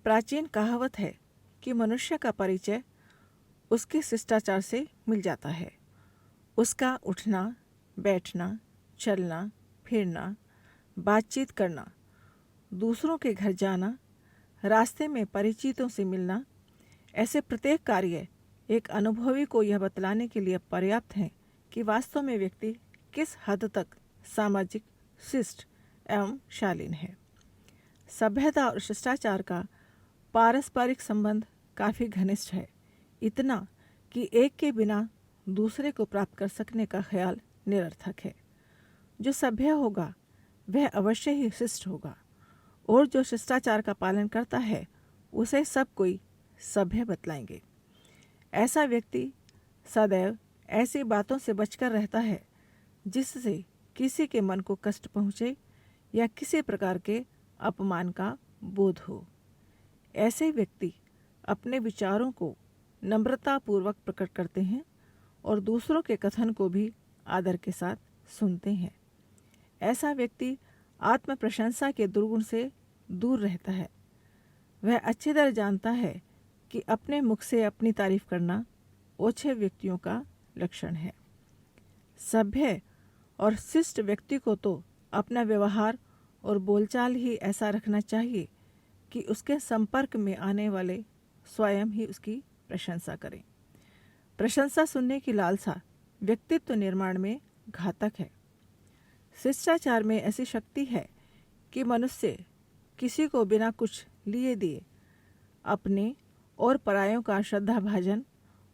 प्राचीन कहावत है कि मनुष्य का परिचय उसके शिष्टाचार से मिल जाता है। उसका उठना, बैठना, चलना, फिरना, बातचीत करना, दूसरों के घर जाना, रास्ते में परिचितों से मिलना, ऐसे प्रत्येक कार्य एक अनुभवी को यह बतलाने के लिए पर्याप्त हैं कि वास्तव में व्यक्ति किस हद तक सामाजिक, शिष्ट एवं शालीन है। सभ्यता और शिष्टाचार का पारस्परिक संबंध काफ़ी घनिष्ठ है, इतना कि एक के बिना दूसरे को प्राप्त कर सकने का ख्याल निरर्थक है। जो सभ्य होगा वह अवश्य ही शिष्ट होगा, और जो शिष्टाचार का पालन करता है उसे सब कोई सभ्य बतलाएंगे। ऐसा व्यक्ति सदैव ऐसी बातों से बचकर रहता है जिससे किसी के मन को कष्ट पहुँचे या किसी प्रकार के अपमान का बोध हो। ऐसे व्यक्ति अपने विचारों को नम्रतापूर्वक प्रकट करते हैं और दूसरों के कथन को भी आदर के साथ सुनते हैं। ऐसा व्यक्ति आत्म प्रशंसा के दुर्गुण से दूर रहता है। वह अच्छी तरह जानता है कि अपने मुख से अपनी तारीफ करना ओछे व्यक्तियों का लक्षण है। सभ्य और शिष्ट व्यक्ति को तो अपना व्यवहार और बोलचाल ही ऐसा रखना चाहिए कि उसके संपर्क में आने वाले स्वयं ही उसकी प्रशंसा करें। प्रशंसा सुनने की लालसा व्यक्तित्व निर्माण में घातक है। शिष्टाचार में ऐसी शक्ति है कि मनुष्य किसी को बिना कुछ लिए दिए अपने और परायों का श्रद्धाभाजन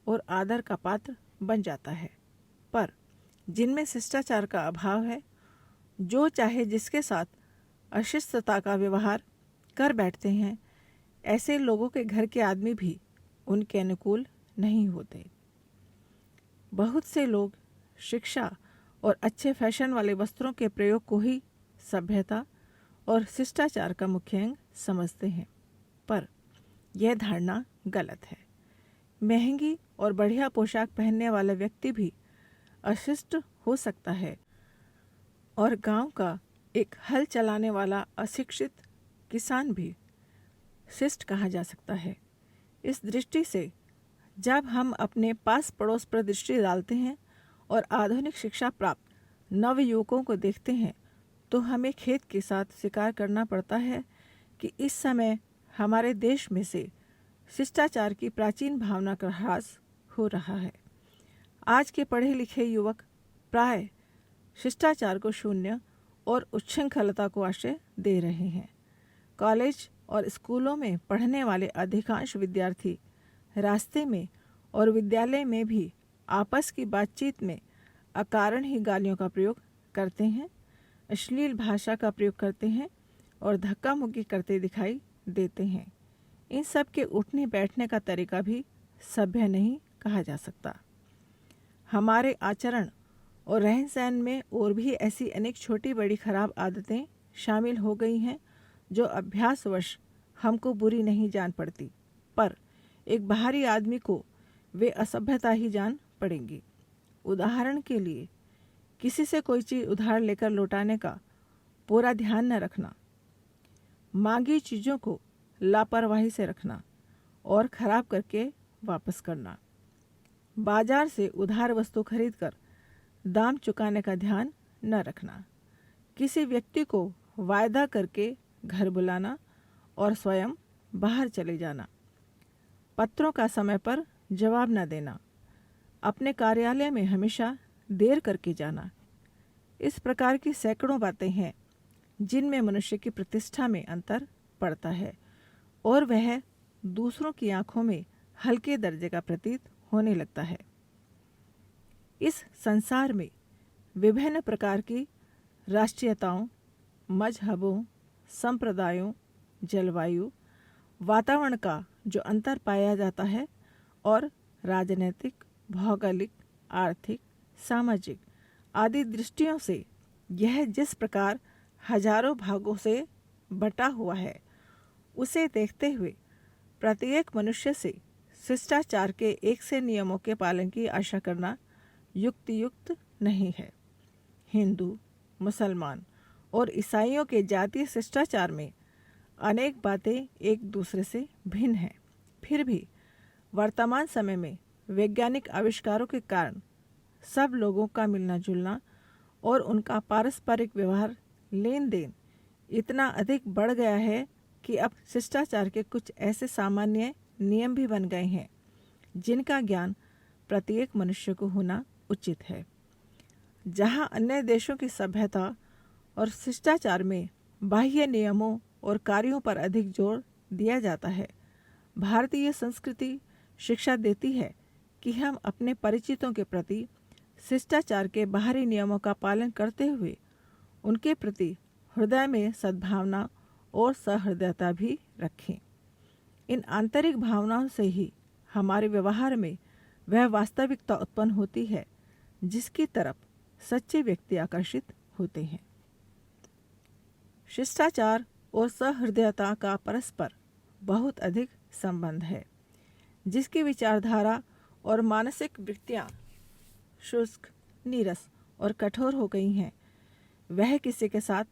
और आदर का पात्र बन जाता है। पर जिनमें शिष्टाचार का अभाव है, जो चाहे जिसके साथ अशिष्टता का व्यवहार कर बैठते हैं, ऐसे लोगों के घर के आदमी भी उनके अनुकूल नहीं होते। बहुत से लोग शिक्षा और अच्छे फैशन वाले वस्त्रों के प्रयोग को ही सभ्यता और शिष्टाचार का मुख्य अंग समझते हैं, पर यह धारणा गलत है। महंगी और बढ़िया पोशाक पहनने वाला व्यक्ति भी अशिष्ट हो सकता है और गांव का एक हल चलाने वाला अशिक्षित किसान भी शिष्ट कहा जा सकता है। इस दृष्टि से जब हम अपने पास पड़ोस पर दृष्टि डालते हैं और आधुनिक शिक्षा प्राप्त नवयुवकों को देखते हैं, तो हमें खेद के साथ स्वीकार करना पड़ता है कि इस समय हमारे देश में से शिष्टाचार की प्राचीन भावना का ह्रास हो रहा है। आज के पढ़े लिखे युवक प्राय शिष्टाचार को शून्य और उच्छृंखलता को आश्रय दे रहे हैं। कॉलेज और स्कूलों में पढ़ने वाले अधिकांश विद्यार्थी रास्ते में और विद्यालय में भी आपस की बातचीत में अकारण ही गालियों का प्रयोग करते हैं, अश्लील भाषा का प्रयोग करते हैं और धक्का मुक्की करते दिखाई देते हैं। इन सब के उठने बैठने का तरीका भी सभ्य नहीं कहा जा सकता। हमारे आचरण और रहन सहन में और भी ऐसी अनेक छोटी बड़ी खराब आदतें शामिल हो गई हैं जो अभ्यासवश हमको बुरी नहीं जान पड़ती, पर एक बाहरी आदमी को वे असभ्यता ही जान पड़ेंगी। उदाहरण के लिए, किसी से कोई चीज़ उधार लेकर लौटाने का पूरा ध्यान न रखना, मांगी चीज़ों को लापरवाही से रखना और खराब करके वापस करना, बाजार से उधार वस्तु खरीदकर दाम चुकाने का ध्यान न रखना, किसी व्यक्ति को वायदा करके घर बुलाना और स्वयं बाहर चले जाना, पत्रों का समय पर जवाब न देना, अपने कार्यालय में हमेशा देर करके जाना। इस प्रकार की सैकड़ों बातें हैं जिनमें मनुष्य की प्रतिष्ठा में अंतर पड़ता है और वह दूसरों की आंखों में हल्के दर्जे का प्रतीत होने लगता है। इस संसार में विभिन्न प्रकार की राष्ट्रीयताओं, मजहबों, संप्रदायों, जलवायु, वातावरण का जो अंतर पाया जाता है और राजनीतिक, भौगोलिक, आर्थिक, सामाजिक आदि दृष्टियों से यह जिस प्रकार हजारों भागों से बटा हुआ है, उसे देखते हुए प्रत्येक मनुष्य से शिष्टाचार के एक से नियमों के पालन की आशा करना युक्त नहीं है। हिंदू, मुसलमान और ईसाइयों के जातीय शिष्टाचार में अनेक बातें एक दूसरे से भिन्न हैं। फिर भी वर्तमान समय में वैज्ञानिक आविष्कारों के कारण सब लोगों का मिलना जुलना और उनका पारस्परिक व्यवहार लेन देन इतना अधिक बढ़ गया है कि अब शिष्टाचार के कुछ ऐसे सामान्य नियम भी बन गए हैं जिनका ज्ञान प्रत्येक मनुष्य को होना उचित है। जहां अन्य देशों की सभ्यता और शिष्टाचार में बाह्य नियमों और कार्यों पर अधिक जोर दिया जाता है, भारतीय संस्कृति शिक्षा देती है कि हम अपने परिचितों के प्रति शिष्टाचार के बाहरी नियमों का पालन करते हुए उनके प्रति हृदय में सद्भावना और सहृदयता भी रखें। इन आंतरिक भावनाओं से ही हमारे व्यवहार में वह वास्तविकता उत्पन्न होती है जिसकी तरफ सच्चे व्यक्ति आकर्षित होते हैं। शिष्टाचार और सहृदयता का परस्पर बहुत अधिक संबंध है। जिसकी विचारधारा और मानसिक वृत्तियाँ शुष्क, नीरस और कठोर हो गई हैं, वह किसी के साथ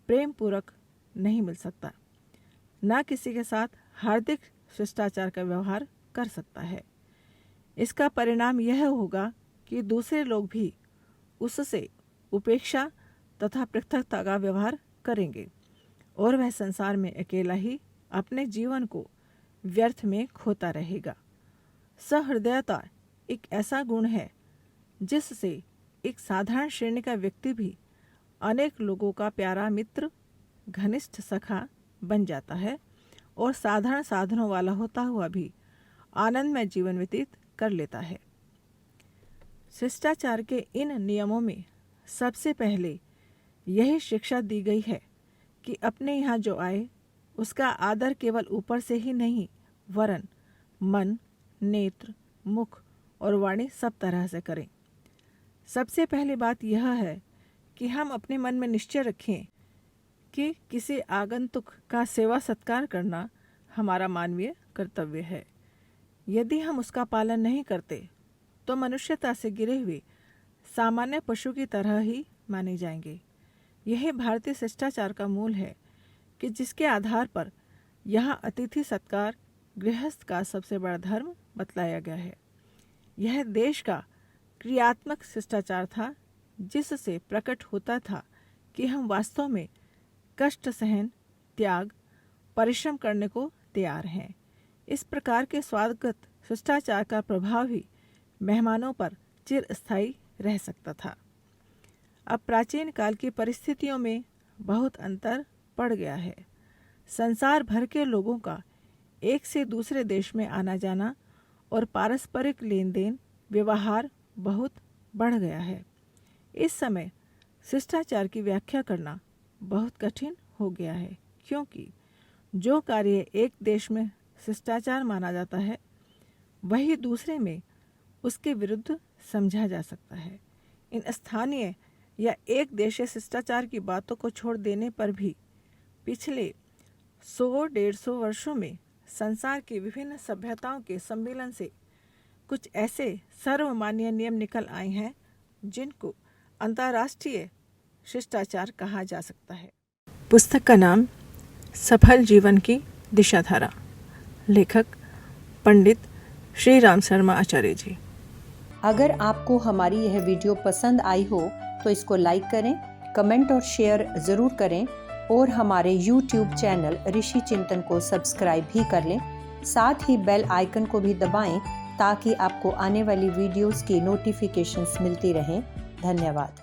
प्रेम पूर्वक नहीं मिल सकता, न किसी के साथ हार्दिक शिष्टाचार का व्यवहार कर सकता है। इसका परिणाम यह होगा कि दूसरे लोग भी उससे उपेक्षा तथा पृथकता का व्यवहार करेंगे और वह संसार में अकेला ही अपने जीवन को व्यर्थ में खोता रहेगा। सहृदयता एक ऐसा गुण है जिससे एक साधारण श्रेणी का व्यक्ति भी अनेक लोगों का प्यारा मित्र, घनिष्ठ सखा बन जाता है और साधारण साधनों वाला होता हुआ भी आनंदमय जीवन व्यतीत कर लेता है। शिष्टाचार के इन नियमों में सबसे पहले यही शिक्षा दी गई है कि अपने यहाँ जो आए उसका आदर केवल ऊपर से ही नहीं वरन मन, नेत्र, मुख और वाणी सब तरह से करें। सबसे पहली बात यह है कि हम अपने मन में निश्चय रखें कि किसी आगंतुक का सेवा सत्कार करना हमारा मानवीय कर्तव्य है। यदि हम उसका पालन नहीं करते तो मनुष्यता से गिरे हुए सामान्य पशु की तरह ही माने जाएंगे। यही भारतीय शिष्टाचार का मूल है कि जिसके आधार पर यहाँ अतिथि सत्कार गृहस्थ का सबसे बड़ा धर्म बतलाया गया है। यह देश का क्रियात्मक शिष्टाचार था जिससे प्रकट होता था कि हम वास्तव में कष्ट सहन, त्याग, परिश्रम करने को तैयार हैं। इस प्रकार के स्वागत शिष्टाचार का प्रभाव ही मेहमानों पर चिरस्थायी रह सकता था। अब प्राचीन काल की परिस्थितियों में बहुत अंतर पड़ गया है। संसार भर के लोगों का एक से दूसरे देश में आना जाना और पारस्परिक लेन देन व्यवहार बहुत बढ़ गया है। इस समय शिष्टाचार की व्याख्या करना बहुत कठिन हो गया है, क्योंकि जो कार्य एक देश में शिष्टाचार माना जाता है वही दूसरे में उसके विरुद्ध समझा जा सकता है। इन स्थानीय या एक देशीय शिष्टाचार की बातों को छोड़ देने पर भी पिछले 100-150 वर्षों में संसार की विभिन्न सभ्यताओं के सम्मेलन से कुछ ऐसे सर्वमान्य नियम निकल आए हैं जिनको अंतर्राष्ट्रीय शिष्टाचार कहा जा सकता है। पुस्तक का नाम सफल जीवन की दिशाधारा, लेखक पंडित श्री राम शर्मा आचार्य जी। अगर आपको हमारी यह वीडियो पसंद आई हो तो इसको लाइक करें, कमेंट और शेयर ज़रूर करें और हमारे YouTube चैनल ऋषि चिंतन को सब्सक्राइब भी कर लें। साथ ही बेल आइकन को भी दबाएं ताकि आपको आने वाली वीडियोस की नोटिफिकेशंस मिलती रहें। धन्यवाद।